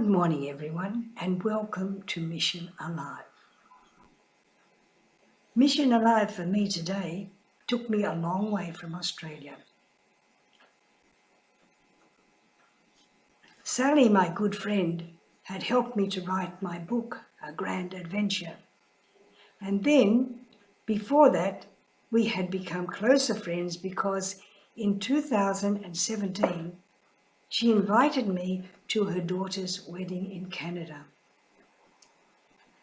Good morning everyone and welcome to Mission Alive. Mission Alive for me today took me a long way from Australia. Sally, my good friend, had helped me to write my book, A Grand Adventure. And then, before that, we had become closer friends because in 2017, she invited me to her daughter's wedding in Canada.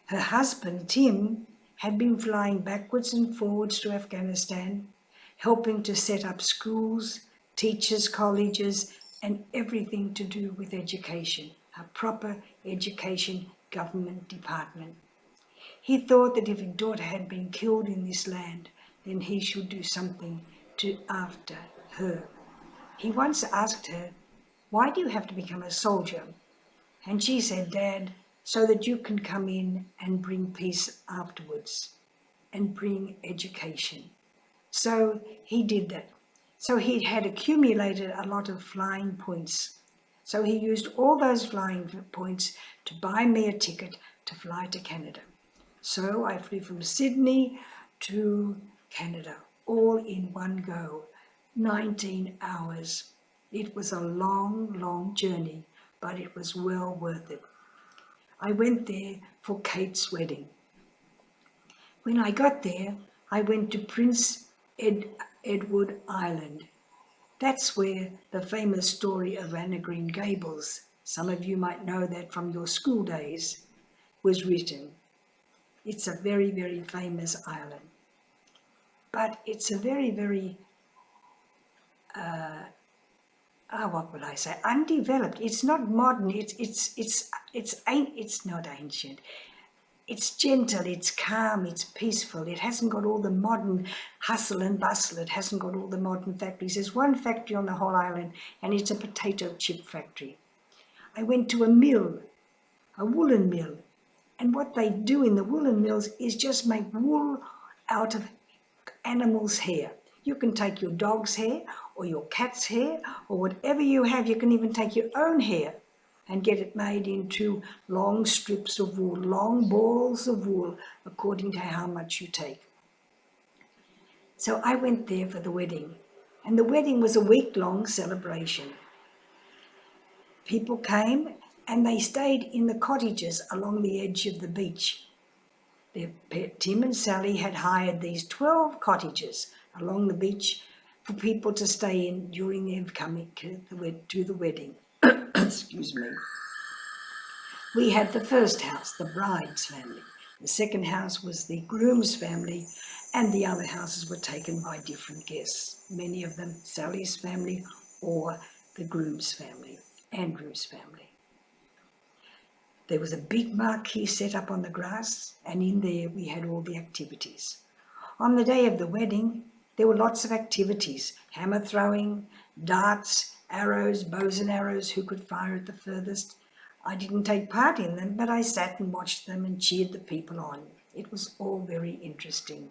Her husband, Tim, had been flying backwards and forwards to Afghanistan, helping to set up schools, teachers' colleges, and everything to do with education, a proper education government department. He thought that if his daughter had been killed in this land, then he should do something after her. He once asked her, "Why do you have to become a soldier?" And she said, "Dad, so that you can come in and bring peace afterwards and bring education." So he did that. So he had accumulated a lot of flying points. So he used all those flying points to buy me a ticket to fly to Canada. So I flew from Sydney to Canada, all in one go, 19 hours. It was a long, long journey, but it was well worth it. I went there for Kate's wedding. When I got there, I went to Prince Edward Island. That's where the famous story of Anne of Green Gables, some of you might know that from your school days, was written. It's a very, very famous island. But it's a very, very what would I say? Undeveloped. It's not modern. It's not ancient. It's gentle. It's calm. It's peaceful. It hasn't got all the modern hustle and bustle. It hasn't got all the modern factories. There's one factory on the whole island, and it's a potato chip factory. I went to a mill, a woolen mill, and what they do in the woolen mills is just make wool out of animals' hair. You can take your dog's hair or your cat's hair or whatever you have. You can even take your own hair and get it made into long strips of wool, long balls of wool, according to how much you take. So I went there for the wedding, and the wedding was a week-long celebration. People came and they stayed in the cottages along the edge of the beach. Tim and Sally had hired these 12 cottages along the beach for people to stay in during their coming to the wedding. Excuse me. We had the first house, the bride's family. The second house was the groom's family, and the other houses were taken by different guests, many of them Sally's family or the groom's family, Andrew's family. There was a big marquee set up on the grass, and in there we had all the activities. On the day of the wedding, there were lots of activities: hammer throwing, darts, arrows, bows and arrows, who could fire at the furthest. I didn't take part in them, but I sat and watched them and cheered the people on. It was all very interesting.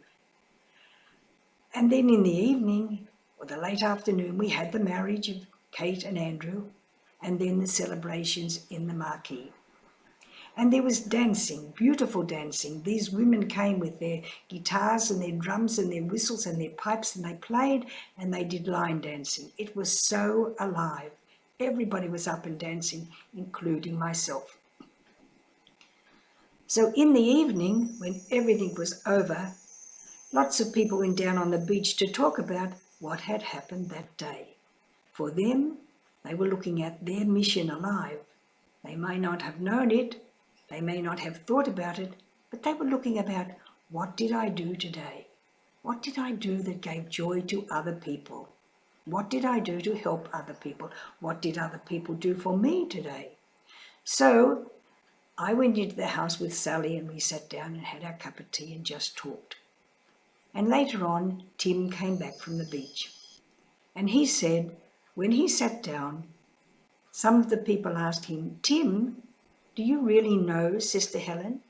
And then in the evening, or the late afternoon, we had the marriage of Kate and Andrew, and then the celebrations in the marquee. And there was dancing, beautiful dancing. These women came with their guitars and their drums and their whistles and their pipes, and they played and they did line dancing. It was so alive. Everybody was up and dancing, including myself. So in the evening, when everything was over, lots of people went down on the beach to talk about what had happened that day. For them, they were looking at their mission alive. They may not have known it, they may not have thought about it, but they were looking about, what did I do today? What did I do that gave joy to other people? What did I do to help other people? What did other people do for me today? So I went into the house with Sally and we sat down and had our cup of tea and just talked. And later on, Tim came back from the beach. And he said, when he sat down, some of the people asked him, "Tim, do you really know Sister Helen?"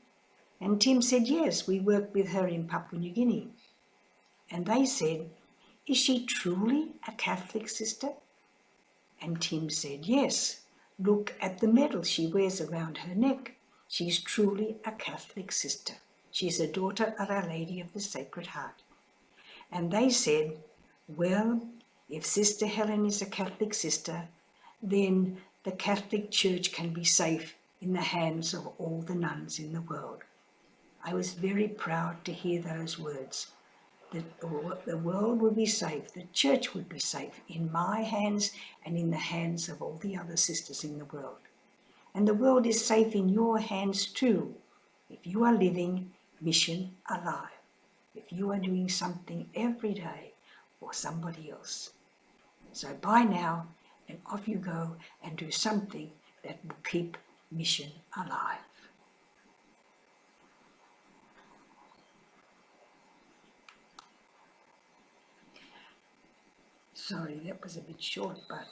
And Tim said, "Yes, we worked with her in Papua New Guinea." And they said, "Is she truly a Catholic sister?" And Tim said, "Yes, Look at the medal she wears around her neck. She's truly a Catholic sister. She's a daughter of Our Lady of the Sacred Heart. And they said, well, if Sister Helen is a Catholic sister, then the Catholic Church can be safe in the hands of all the nuns in the world. I was very proud to hear those words, that the world would be safe, the church would be safe in my hands and in the hands of all the other sisters in the world. And the world is safe in your hands too, if you are living mission alive, if you are doing something every day for somebody else. So bye now, and off you go and do something that will keep mission alive. Sorry, that was a bit short, but